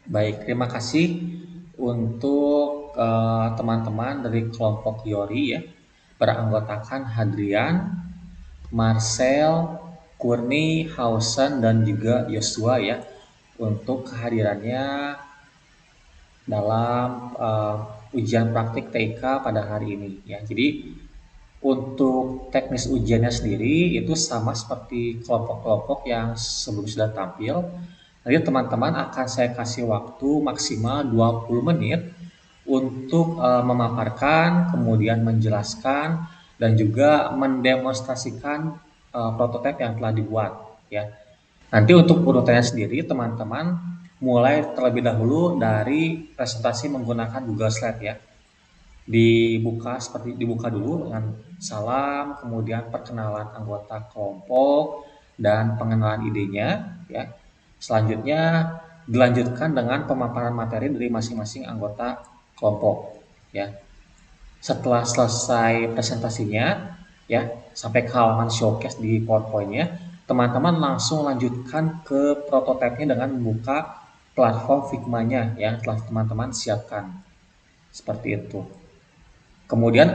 Baik, terima kasih untuk teman-teman dari kelompok Yori ya, beranggotakan Hadrian, Marcel, Courtney, Hausen, dan juga Joshua ya, untuk kehadirannya dalam ujian praktik TIK pada hari ini ya. Jadi untuk teknis ujiannya sendiri itu sama seperti kelompok-kelompok yang sebelum sudah tampil. Nanti teman-teman akan saya kasih waktu maksimal 20 menit untuk memaparkan, kemudian menjelaskan, dan juga mendemonstrasikan prototipe yang telah dibuat ya. Nanti untuk urutannya sendiri teman-teman mulai terlebih dahulu dari presentasi menggunakan Google Slide ya. Dibuka dulu dengan salam, kemudian perkenalan anggota kelompok dan pengenalan idenya ya. Selanjutnya dilanjutkan dengan pemaparan materi dari masing-masing anggota kelompok ya. Setelah selesai presentasinya ya, sampai ke halaman showcase di PowerPoint-nya, teman-teman langsung lanjutkan ke prototipenya dengan membuka platform Figma-nya yang telah teman-teman siapkan. Seperti itu. Kemudian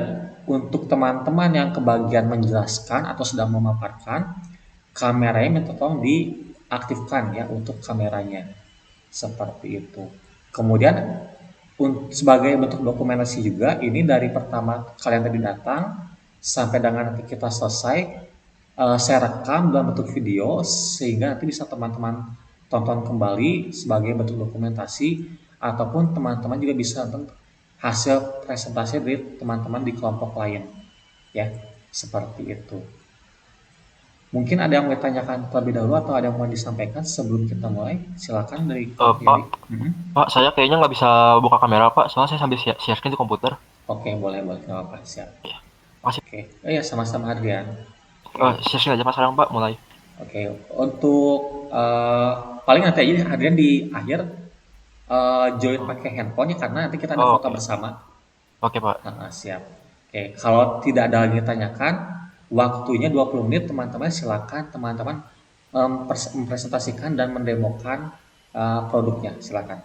untuk teman-teman yang kebagian menjelaskan atau sedang memaparkan, kameranya minta tolong diaktifkan ya untuk kameranya. Seperti itu. Kemudian sebagai bentuk dokumentasi juga, ini dari pertama kalian tadi datang sampai dengan nanti kita selesai, saya rekam dalam bentuk video sehingga nanti bisa teman-teman tonton kembali sebagai bentuk dokumentasi, ataupun teman-teman juga bisa nonton hasil presentasi dari teman-teman di kelompok lain ya, seperti itu. Mungkin ada yang mau ditanyakan terlebih dahulu atau ada yang mau disampaikan sebelum kita mulai? Silakan dari kelompok Pak, Yori. Mhm. saya kayaknya nggak bisa buka kamera, Pak. Soalnya saya sambil share screen di komputer. Oke, boleh boleh, nggak apa-apa, siap. Iya, makasih. Oke, oh ya, sama-sama Adrian. Oke. Share screen aja, Pak, sekarang, Pak. Mulai. Oke, untuk paling nanti aja Adrian di akhir join pakai handphone ya, karena nanti kita ada Oh, foto oke. bersama. Oke, Pak. Siap. Oke, kalau tidak ada lagi yang ditanyakan, waktunya 20 menit, teman-teman silakan teman-teman mempresentasikan dan mendemokan produknya, silakan.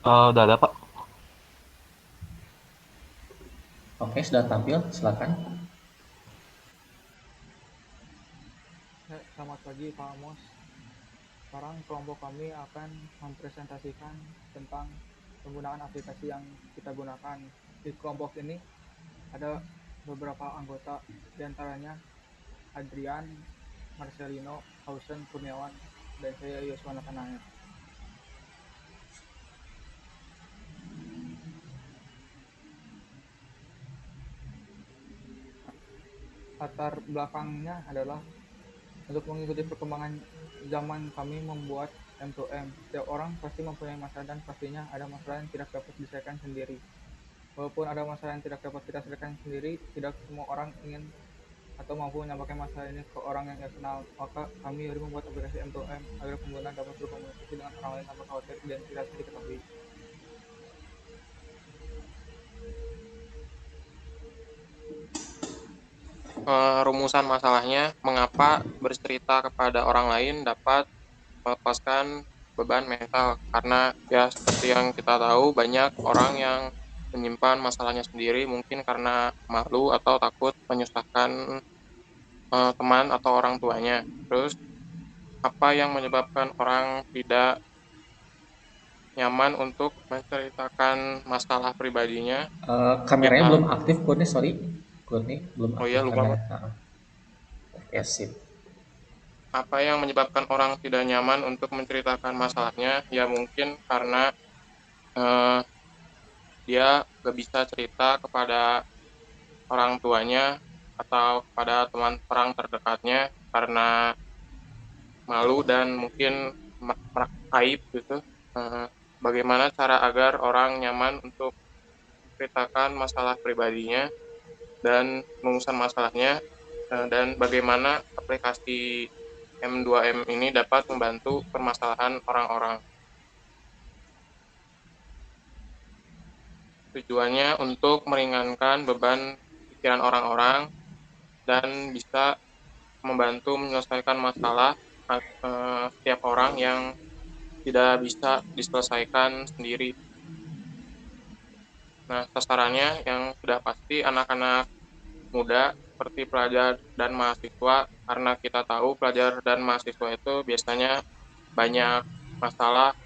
Udah ada, Pak. Oke, sudah tampil, silakan. Selamat pagi Pak Amos. Sekarang kelompok kami akan mempresentasikan tentang penggunaan aplikasi yang kita gunakan. Di kelompok ini ada beberapa anggota, diantaranya Adrian, Marcelino, Hausen, Kurniawan, dan saya Yosua Nathanael. Latar belakangnya adalah untuk mengikuti perkembangan zaman kami membuat M2M. Setiap orang pasti mempunyai masalah dan pastinya ada masalah yang tidak dapat diselesaikan sendiri. Walaupun ada masalah yang tidak dapat kita selesaikan sendiri, tidak semua orang ingin atau mampu menyampaikan masalah ini ke orang yang ia kenal. Maka kami harus membuat aplikasi M2M agar pengguna dapat berkomunikasi dengan orang lain tanpa khawatir identitasnya diketahui. Rumusan masalahnya, mengapa bercerita kepada orang lain dapat melepaskan beban mental. Karena ya seperti yang kita tahu, banyak orang yang menyimpan masalahnya sendiri, mungkin karena malu atau takut menyusahkan teman atau orang tuanya. Terus, apa yang menyebabkan orang tidak nyaman untuk menceritakan masalah pribadinya? Mungkin Kameranya belum aktif, Kurni, sorry. Kurni, belum oh aktif ya, lupa, kamera. Pak. Oke, sip. Apa yang menyebabkan orang tidak nyaman untuk menceritakan masalahnya? Ya mungkin karena eh, dia gak bisa cerita kepada orang tuanya atau kepada teman orang terdekatnya karena malu dan mungkin aib gitu. Eh, Bagaimana cara agar orang nyaman untuk menceritakan masalah pribadinya dan rumusan masalahnya, dan bagaimana aplikasi M2M ini dapat membantu permasalahan orang-orang. Tujuannya untuk meringankan beban pikiran orang-orang dan bisa membantu menyelesaikan masalah setiap orang yang tidak bisa diselesaikan sendiri. Nah, sasarannya yang sudah pasti anak-anak muda seperti pelajar dan mahasiswa, karena kita tahu pelajar dan mahasiswa itu biasanya banyak masalah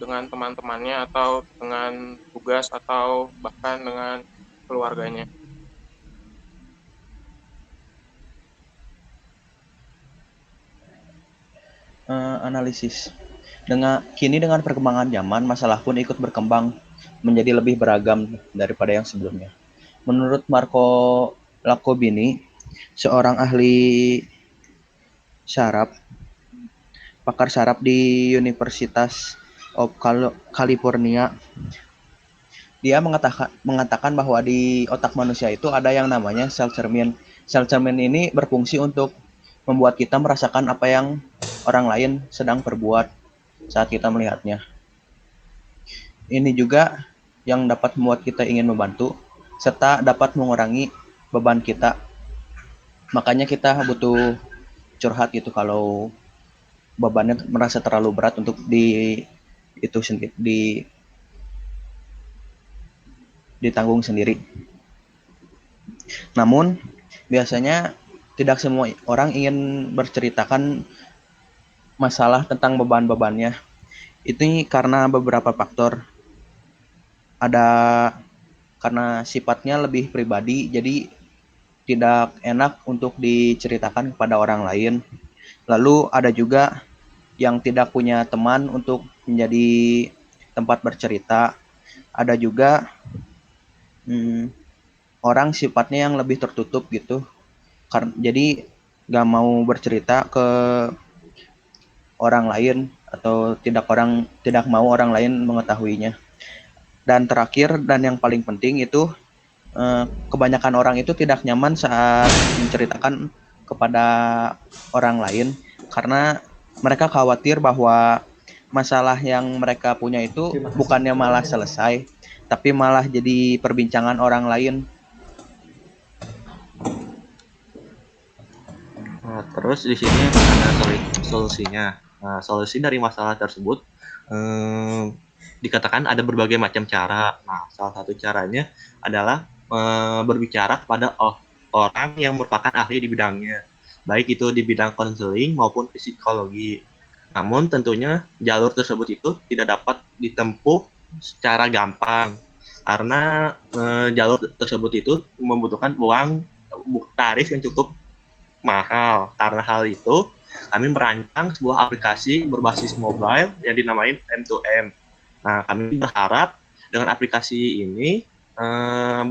dengan teman-temannya atau dengan tugas atau bahkan dengan keluarganya. Analisis. Dengan perkembangan zaman, masalah pun ikut berkembang menjadi lebih beragam daripada yang sebelumnya. Menurut Marco Lacobini, seorang ahli syaraf, pakar syaraf di Universitas of California, dia mengatakan bahwa di otak manusia itu ada yang namanya sel cermin. Sel cermin ini berfungsi untuk membuat kita merasakan apa yang orang lain sedang perbuat saat kita melihatnya. Ini juga yang dapat membuat kita ingin membantu, serta dapat mengurangi beban kita. Makanya kita butuh curhat gitu kalau bebannya merasa terlalu berat untuk ditanggung sendiri. Namun biasanya tidak semua orang ingin berceritakan masalah tentang beban-bebannya. Ini karena beberapa faktor. Ada karena sifatnya lebih pribadi, jadi tidak enak untuk diceritakan kepada orang lain. Lalu ada juga yang tidak punya teman untuk menjadi tempat bercerita. Ada juga orang sifatnya yang lebih tertutup gitu. Jadi gak mau bercerita ke orang lain atau tidak mau orang lain mengetahuinya. Dan terakhir dan yang paling penting itu kebanyakan orang itu tidak nyaman saat menceritakan kepada orang lain karena mereka khawatir bahwa masalah yang mereka punya itu bukannya malah selesai, tapi malah jadi perbincangan orang lain. Nah, terus di sini ada solusinya. Nah, solusi dari masalah tersebut dikatakan ada berbagai macam cara. Nah, salah satu caranya adalah berbicara kepada orang yang merupakan ahli di bidangnya, baik itu di bidang konseling maupun psikologi. Namun tentunya jalur tersebut itu tidak dapat ditempuh secara gampang karena jalur tersebut itu membutuhkan uang tarif yang cukup mahal. Karena hal itu, kami merancang sebuah aplikasi berbasis mobile yang dinamain M2M. Nah, kami berharap dengan aplikasi ini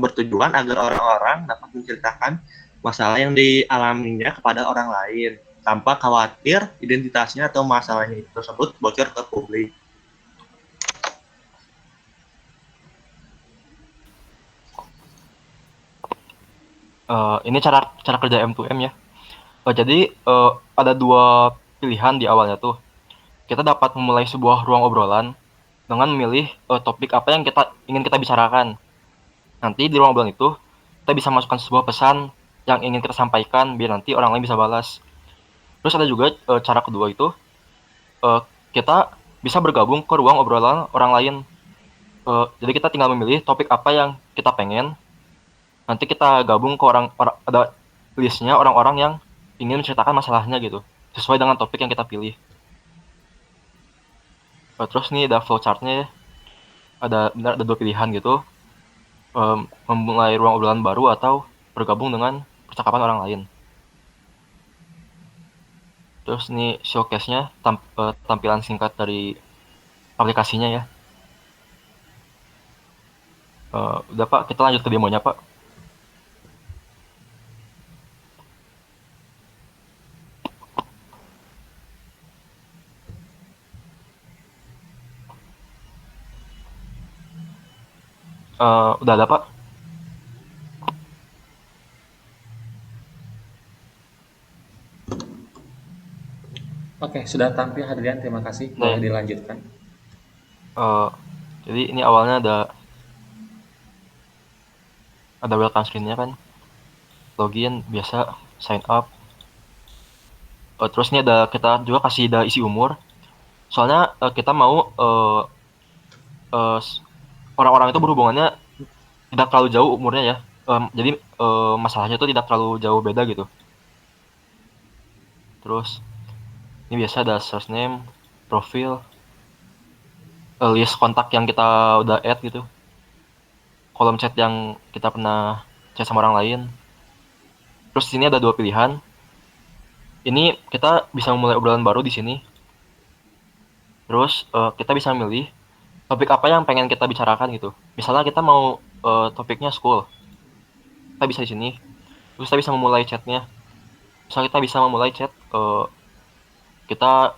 bertujuan agar orang-orang dapat menceritakan masalah yang dialaminya kepada orang lain tanpa khawatir identitasnya atau masalahnya tersebut bocor ke publik. Ini cara kerja M2M ya. Jadi ada dua pilihan di awalnya tuh. Kita dapat memulai sebuah ruang obrolan dengan memilih topik apa yang ingin kita bicarakan. Nanti di ruang obrolan itu kita bisa masukkan sebuah pesan yang ingin kita sampaikan biar nanti orang lain bisa balas. Terus ada juga cara kedua itu kita bisa bergabung ke ruang obrolan orang lain. Jadi kita tinggal memilih topik apa yang kita pengen. Nanti kita gabung ke ada listnya orang-orang yang ingin menceritakan masalahnya gitu, sesuai dengan topik yang kita pilih. Terus nih ada flowchartnya, ada dua pilihan gitu, memulai ruang obrolan baru atau bergabung dengan percakapan orang lain. Terus nih showcase-nya, tampilan singkat dari aplikasinya ya. Udah Pak, kita lanjut ke demonya Pak. Udah ada Pak. Oke, sudah tampil Hadrian, terima kasih. Boleh dilanjutkan. Jadi ini awalnya ada welcome screen-nya kan. login biasa, sign up. Terus ini kita juga kasih isi umur. Soalnya kita mau orang-orang itu berhubungannya tidak terlalu jauh umurnya ya. Jadi masalahnya itu tidak terlalu jauh beda gitu. Terus ini biasa ada search name, profil, list kontak yang kita udah add gitu, kolom chat yang kita pernah chat sama orang lain. Terus di sini ada 2 pilihan. Ini kita bisa memulai obrolan baru di sini. Terus kita bisa milih topik apa yang pengen kita bicarakan gitu. Misalnya kita mau topiknya school, kita bisa di sini. Terus kita bisa memulai chatnya. Misalnya kita bisa memulai chat, kita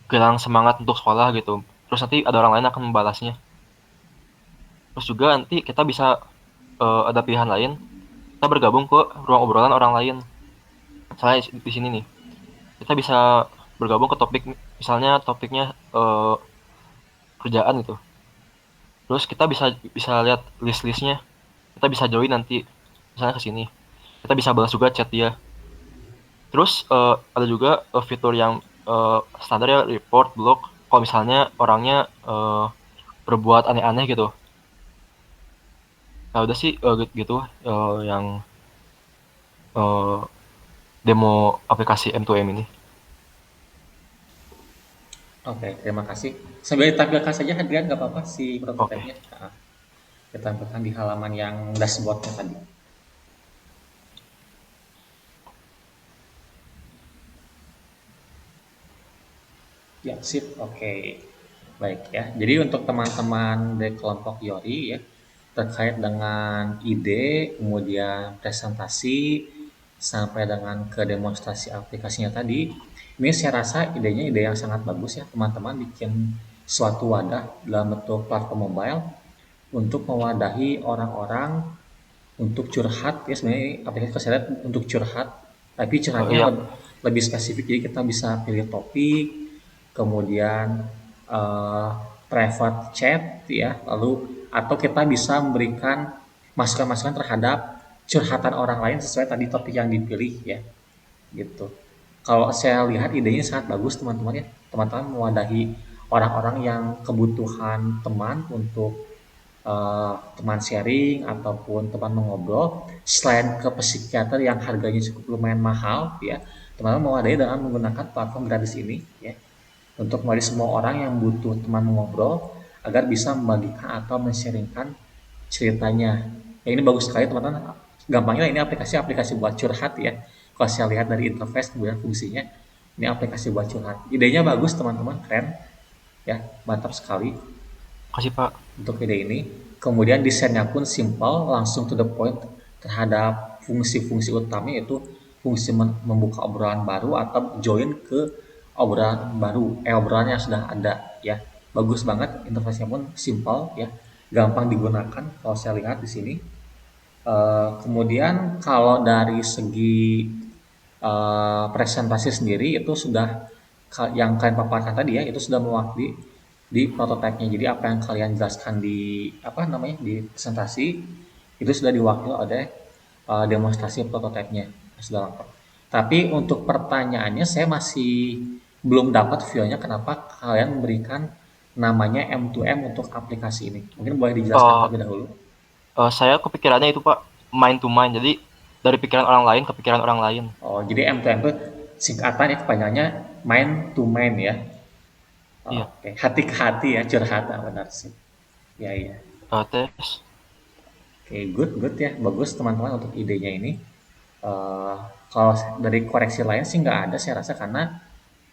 kehilangan semangat untuk sekolah gitu. Terus nanti ada orang lain akan membalasnya. Terus juga nanti kita bisa ada pilihan lain, kita bergabung ke ruang obrolan orang lain. Misalnya di sini nih, kita bisa bergabung ke topik, misalnya topiknya kerjaan gitu. Terus kita bisa lihat list-listnya, kita bisa join nanti, misalnya ke sini. Kita bisa balas juga chat dia. Terus ada juga fitur yang standar ya, report, block. Kalau misalnya orangnya berbuat aneh-aneh gitu. Nah udah sih gitu yang demo aplikasi M2M ini. Oke, terima kasih. Sambil ditampilkan saja Hadrian, nggak apa-apa si Oke. prototipenya. Nah, kita tampilkan di halaman yang dashboardnya tadi. Ya, sip. Oke. Baik ya. Jadi untuk teman-teman dari kelompok Yori ya, terkait dengan ide, kemudian presentasi, sampai dengan ke demonstrasi aplikasinya tadi, ini saya rasa idenya ide yang sangat bagus ya teman-teman, bikin suatu wadah dalam bentuk platform mobile untuk mewadahi orang-orang untuk curhat ya, sebenarnya aplikasi kesehatan untuk curhat, tapi curhatnya Iya, lebih spesifik, jadi kita bisa pilih topik, kemudian eh, private chat ya, lalu atau kita bisa memberikan masukan-masukan terhadap curhatan orang lain sesuai tadi topik yang dipilih ya, gitu. Kalau saya lihat idenya sangat bagus teman-teman ya, teman-teman mewadahi orang-orang yang kebutuhan teman untuk teman sharing ataupun teman mengobrol, selain ke psikiater yang harganya cukup lumayan mahal ya, teman-teman mewadahi dengan menggunakan platform gratis ini ya, untuk mewadahi semua orang yang butuh teman mengobrol agar bisa membagikan atau men-sharingkan ceritanya. Ya, ini bagus sekali teman-teman. Gampangnya ini aplikasi-aplikasi buat curhat ya. Kalau saya lihat dari interface kemudian fungsinya, ini aplikasi buat curhat. Idenya bagus teman-teman, keren ya, mantap sekali kasih Pak. untuk ide ini. Kemudian desainnya pun simple, langsung to the point terhadap fungsi-fungsi utamanya, yaitu fungsi membuka obrolan baru atau join ke obrolan baru, obrolan yang sudah ada ya. Bagus banget, interface-nya pun simple ya, gampang digunakan kalau saya lihat di sini. Kemudian kalau dari segi presentasi sendiri itu sudah yang kalian paparkan tadi ya, itu sudah mewakili di prototipenya. Jadi apa yang kalian jelaskan di apa namanya di presentasi itu sudah diwakili oleh demonstrasi prototipenya, sudah lengkap. Tapi untuk pertanyaannya saya masih belum dapat view-nya kenapa kalian memberikan namanya M2M untuk aplikasi ini. Mungkin boleh dijelaskan terlebih dahulu. Saya kepikirannya itu Pak, mind to mind. Jadi dari pikiran orang lain ke pikiran orang lain. Oh, jadi M2M itu singkatan ya, kepanjangannya mind to mind ya. Iya. Oke, hati ke hati ya, curhat, benar sih. Ya, ya. Tes. Oke, good ya, bagus teman-teman untuk idenya ini. Eh, kalau dari koreksi lain sih nggak ada saya rasa, karena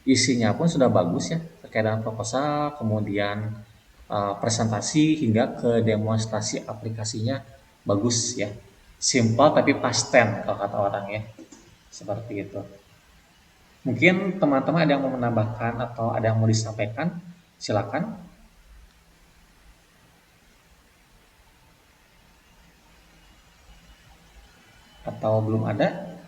isinya pun sudah bagus ya, terkait dengan proposal, kemudian presentasi hingga ke demonstrasi aplikasinya bagus ya. Simple tapi pasten kalau kata orang ya, seperti itu. Mungkin teman-teman ada yang mau menambahkan atau ada yang mau disampaikan, silakan. Atau belum ada?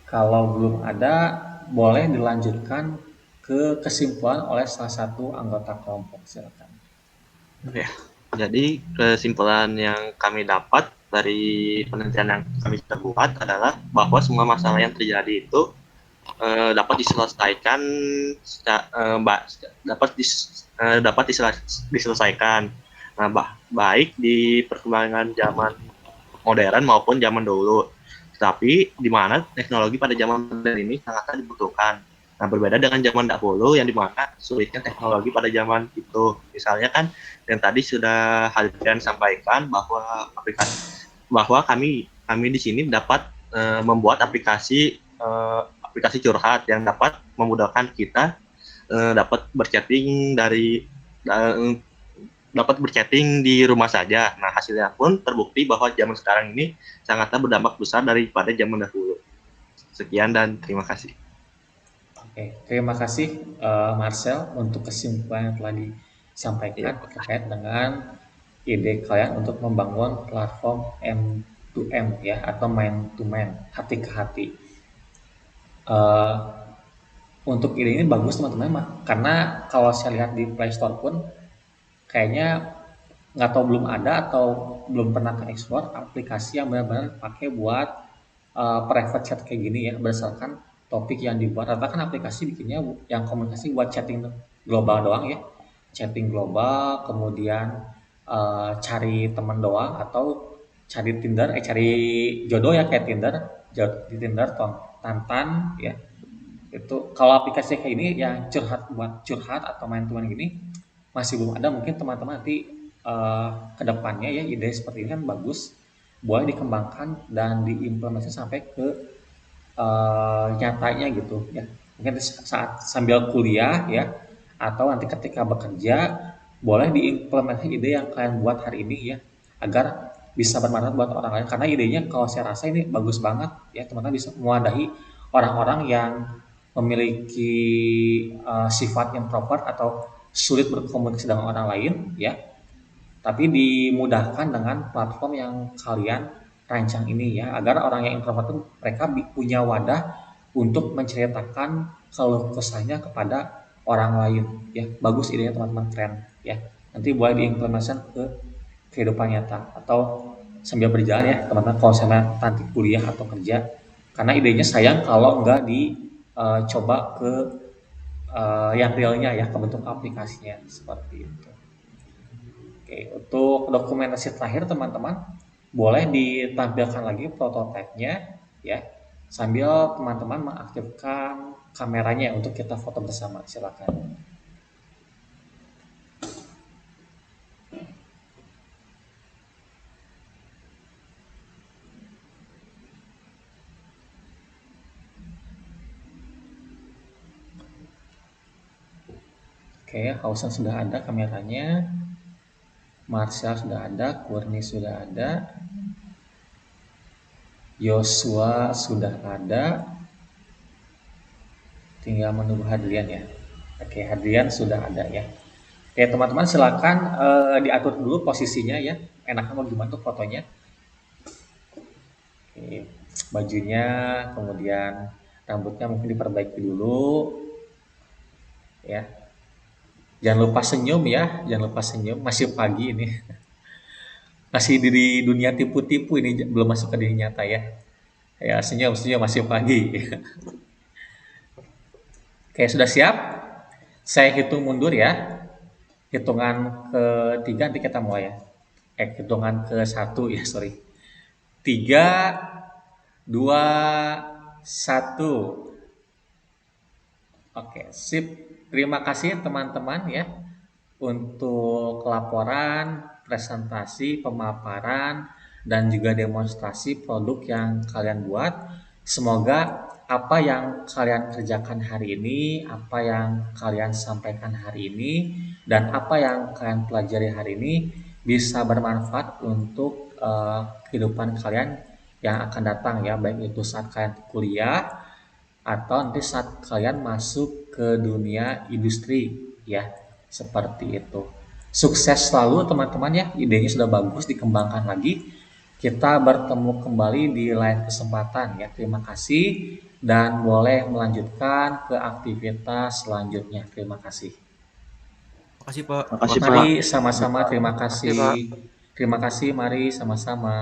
Kalau belum ada, boleh dilanjutkan ke kesimpulan oleh salah satu anggota kelompok, silakan. Jadi kesimpulan yang kami dapat dari penelitian yang kami sudah buat adalah bahwa semua masalah yang terjadi itu dapat diselesaikan dapat diselesaikan. Nah, baik di perkembangan zaman modern maupun zaman dulu. Tapi di mana teknologi pada zaman modern ini sangat dibutuhkan. Nah, berbeda dengan zaman dahulu yang di mana sulitnya teknologi pada zaman itu. Misalnya kan yang tadi sudah Hadrian sampaikan bahwa kami di sini dapat membuat aplikasi curhat yang dapat memudahkan kita dapat berchatting di rumah saja. Nah, hasilnya pun terbukti bahwa zaman sekarang ini sangatlah berdampak besar daripada zaman dahulu. Sekian dan terima kasih. Oke, terima kasih Marcel untuk kesimpulan yang telah disampaikan terkait dengan ide kalian untuk membangun platform M2M ya, atau man to man, hati ke hati. Untuk ide ini bagus teman-teman, karena kalau saya lihat di Play Store pun kayaknya nggak tahu belum ada atau belum pernah tereksplor aplikasi yang benar-benar pakai buat private chat kayak gini ya, berdasarkan topik yang dibuat. Rata kan aplikasi bikinnya yang komunikasi buat chatting global doang ya, chatting global, kemudian cari teman doang, atau cari jodoh ya, kayak Tinder, di Tinder Tantan ya. Itu kalau aplikasi kayak ini yang buat curhat atau main teman gini masih belum ada. Mungkin teman-teman nanti kedepannya ya, ide seperti ini kan bagus, boleh dikembangkan dan diimplementasi sampai ke nyatanya gitu ya. Mungkin saat sambil kuliah ya, atau nanti ketika bekerja, boleh diimplementasi ide yang kalian buat hari ini ya, agar bisa bermanfaat buat orang lain. Karena idenya kalau saya rasa ini bagus banget ya, teman-teman bisa mewadahi orang-orang yang memiliki sifat introvert atau sulit berkomunikasi dengan orang lain ya, tapi dimudahkan dengan platform yang kalian rancang ini ya, agar orang yang introvert itu mereka punya wadah untuk menceritakan keluh kesahnya kepada orang lain ya. Bagus idenya teman-teman, keren ya. Nanti boleh diimplementasikan ke kehidupan nyata atau sambil berjalan ya teman-teman, kalau saya nanti kuliah atau kerja. Karena idenya sayang kalau enggak dicoba ke yang realnya ya, ke bentuk aplikasinya seperti itu. Oke, untuk dokumentasi terakhir teman-teman, boleh ditampilkan lagi prototipenya ya, sambil teman-teman mengaktifkan kameranya untuk kita foto bersama. Silakan. Oke, Hausen sudah ada kameranya, Marcel sudah ada, Kurni sudah ada, Joshua sudah ada, tinggal menunggu Hadrian ya. Oke, Hadrian sudah ada ya. Oke teman-teman, silakan diatur dulu posisinya ya, enaknya mau gimana tuh fotonya. Oke, bajunya, kemudian rambutnya mungkin diperbaiki dulu ya. Jangan lupa senyum ya, jangan lupa senyum, masih pagi ini. Masih di dunia tipu-tipu ini, belum masuk ke dunia nyata ya. Ya, senyum masih pagi. Oke, sudah siap? Saya hitung mundur ya. Hitungan ketiga nanti kita mulai ya. Hitungan ke satu ya, sorry. 3, 2, 1. Oke, sip. Terima kasih teman-teman ya untuk laporan, presentasi, pemaparan, dan juga demonstrasi produk yang kalian buat. Semoga apa yang kalian kerjakan hari ini, apa yang kalian sampaikan hari ini, dan apa yang kalian pelajari hari ini bisa bermanfaat untuk kehidupan kalian yang akan datang ya, baik itu saat kalian kuliah atau nanti saat kalian masuk ke dunia industri ya, seperti itu. Sukses selalu teman-teman ya, idenya sudah bagus, dikembangkan lagi. Kita bertemu kembali di lain kesempatan ya. Terima kasih dan boleh melanjutkan ke aktivitas selanjutnya. Terima kasih. Makasih Pak. Makasih Pak. Mari sama-sama, terima kasih. Terima kasih, mari sama-sama.